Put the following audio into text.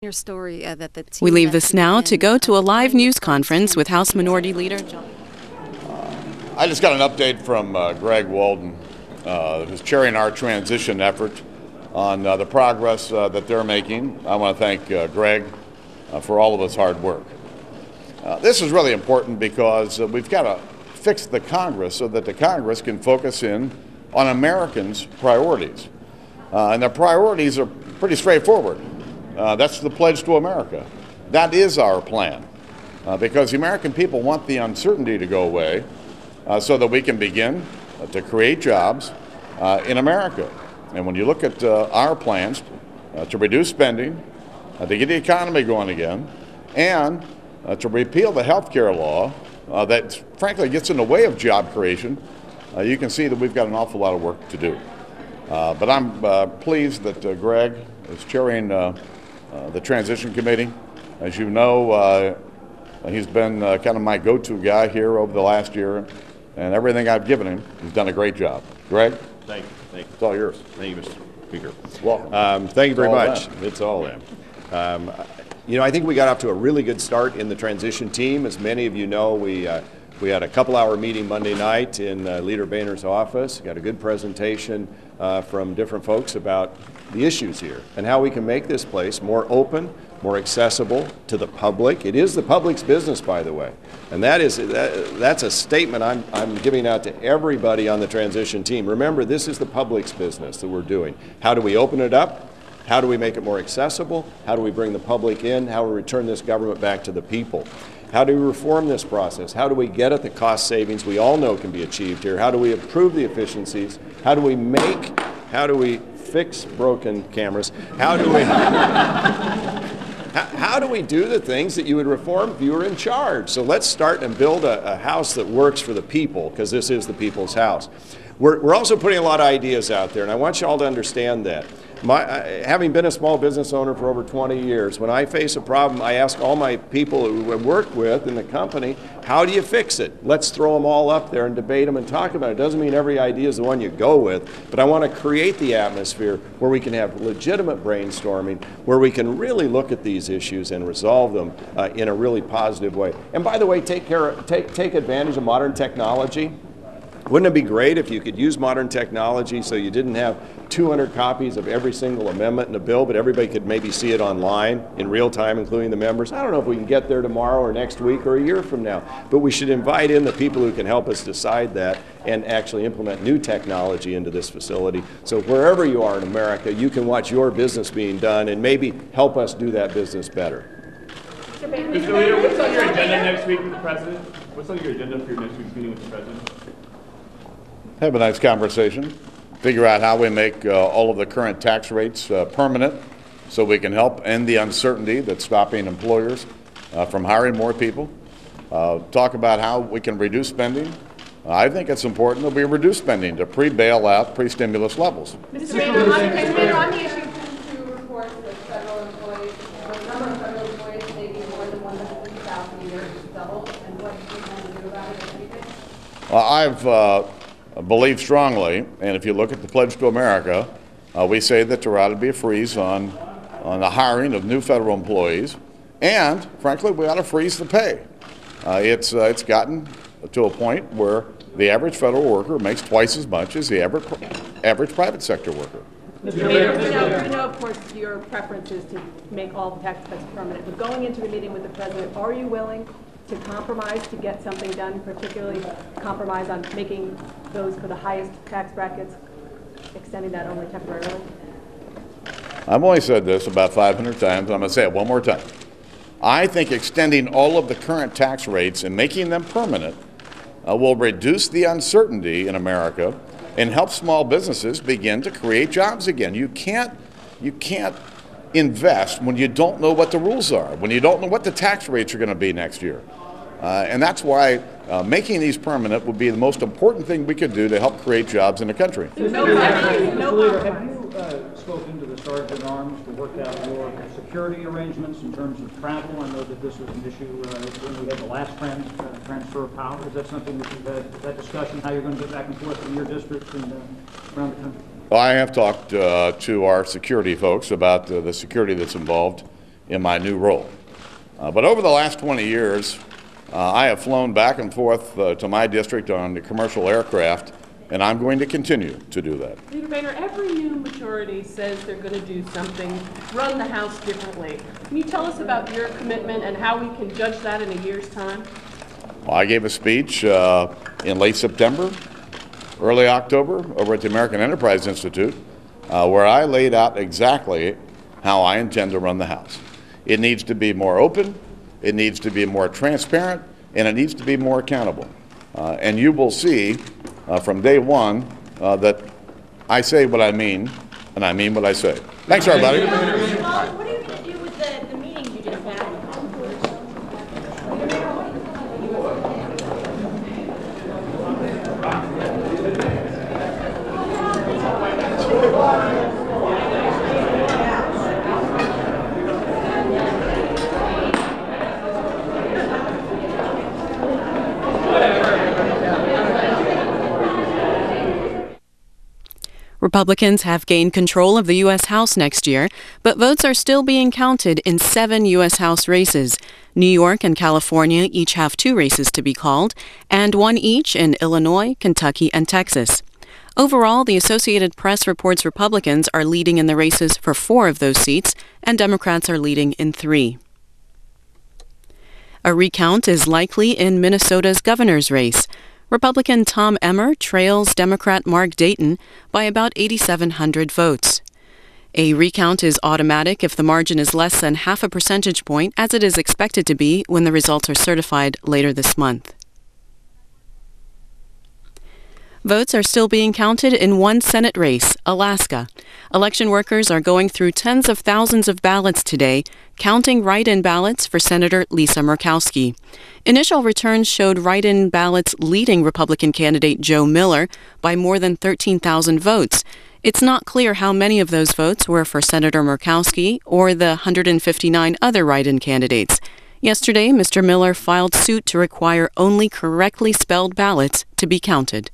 Your story that the team We leave this now to go to a live news conference with House Minority Leader John. I just got an update from Greg Walden, who's chairing our transition effort on the progress that they're making. I want to thank Greg for all of his hard work. This is really important because we've got to fix the Congress so that the Congress can focus in on Americans' priorities. And their priorities are pretty straightforward. That's the pledge to America. That is our plan, because the American people want the uncertainty to go away so that we can begin to create jobs in America. And when you look at our plans to reduce spending, to get the economy going again, and to repeal the health care law that frankly gets in the way of job creation, you can see that we've got an awful lot of work to do. But I'm pleased that Greg is chairing the Transition Committee. As you know, he's been kind of my go-to guy here over the last year, and everything I've given him, he's done a great job. Greg? Thank you. Thank you. It's all yours. Thank you, Mr. Speaker. Welcome. Thank you very much. Them. It's all them. You know, I think we got off to a really good start in the transition team. As many of you know, we had a couple-hour meeting Monday night in Leader Boehner's office. Got a good presentation from different folks about the issues here and how we can make this place more open, more accessible to the public. It is the public's business, by the way, and that's a statement I'm giving out to everybody on the transition team. Remember, this is the public's business that we're doing. How do we open it up? How do we make it more accessible? How do we bring the public in? How do we return this government back to the people? How do we reform this process? How do we get at the cost savings we all know can be achieved here? How do we improve the efficiencies? How do we fix broken cameras? How do we do the things that you would reform if you were in charge? So let's start and build a house that works for the people, because this is the people's house. We're also putting a lot of ideas out there, and I want you all to understand that. Having been a small business owner for over 20 years, when I face a problem, I ask all my people who I work with in the company, how do you fix it? Let's throw them all up there and debate them and talk about it. It doesn't mean every idea is the one you go with, but I want to create the atmosphere where we can have legitimate brainstorming, where we can really look at these issues and resolve them in a really positive way. And by the way, take advantage of modern technology. Wouldn't it be great if you could use modern technology so you didn't have 200 copies of every single amendment in a bill, but everybody could maybe see it online in real time, including the members? I don't know if we can get there tomorrow or next week or a year from now, but we should invite in the people who can help us decide that and actually implement new technology into this facility. So wherever you are in America, you can watch your business being done and maybe help us do that business better. Mr. Leader, what's on your agenda next week with the President? What's on your agenda for your next week's meeting with the President? Have a nice conversation. Figure out how we make all of the current tax rates permanent so we can help end the uncertainty that's stopping employers from hiring more people. Talk about how we can reduce spending. I think it's important that we reduce spending to pre-bailout, pre-stimulus levels. Mr. Boehner, on the issue to report that federal employees, the number of federal employees making more than $150,000 a year is doubled, and what do you plan to do about it, if anything? I've believe strongly, and if you look at the Pledge to America, we say that there ought to be a freeze on the hiring of new federal employees, and frankly, we ought to freeze the pay. It's gotten to a point where the average federal worker makes twice as much as the average private sector worker. Mr. Mayor, we know, of course, your preference is to make all the tax cuts permanent, but going into the meeting with the President, are you willing to compromise to get something done, particularly compromise on making those for the highest tax brackets, extending that only temporarily? I've only said this about 500 times. I'm going to say it one more time. I think extending all of the current tax rates and making them permanent will reduce the uncertainty in America and help small businesses begin to create jobs again. You can't invest when you don't know what the rules are, when you don't know what the tax rates are going to be next year. And that's why making these permanent would be the most important thing we could do to help create jobs in the country. Have you spoken to the Sergeant at Arms to work out your security arrangements in terms of travel? I know that this was an issue when we had the last transfer of power. Is that something that you've had that discussion, how you're going to get back and forth from your district and around the country? Well, I have talked to our security folks about the security that's involved in my new role. But over the last 20 years, I have flown back and forth to my district on the commercial aircraft, and I'm going to continue to do that. Leader Boehner, every new majority says they're going to do something, run the House differently. Can you tell us about your commitment and how we can judge that in a year's time? Well, I gave a speech in late September, early October, over at the American Enterprise Institute, where I laid out exactly how I intend to run the House. It needs to be more open, it needs to be more transparent, and it needs to be more accountable. And you will see from day one that I say what I mean, and I mean what I say. Thanks, everybody. What are you going to do with the meetings you just had? Republicans have gained control of the U.S. House next year, but votes are still being counted in 7 U.S. House races. New York and California each have 2 races to be called, and 1 each in Illinois, Kentucky, and Texas. Overall, the Associated Press reports Republicans are leading in the races for 4 of those seats, and Democrats are leading in 3. A recount is likely in Minnesota's governor's race. Republican Tom Emmer trails Democrat Mark Dayton by about 8,700 votes. A recount is automatic if the margin is less than half a percentage point, as it is expected to be when the results are certified later this month. Votes are still being counted in 1 Senate race, Alaska. Election workers are going through tens of thousands of ballots today, counting write-in ballots for Senator Lisa Murkowski. Initial returns showed write-in ballots leading Republican candidate Joe Miller by more than 13,000 votes. It's not clear how many of those votes were for Senator Murkowski or the 159 other write-in candidates. Yesterday, Mr. Miller filed suit to require only correctly spelled ballots to be counted.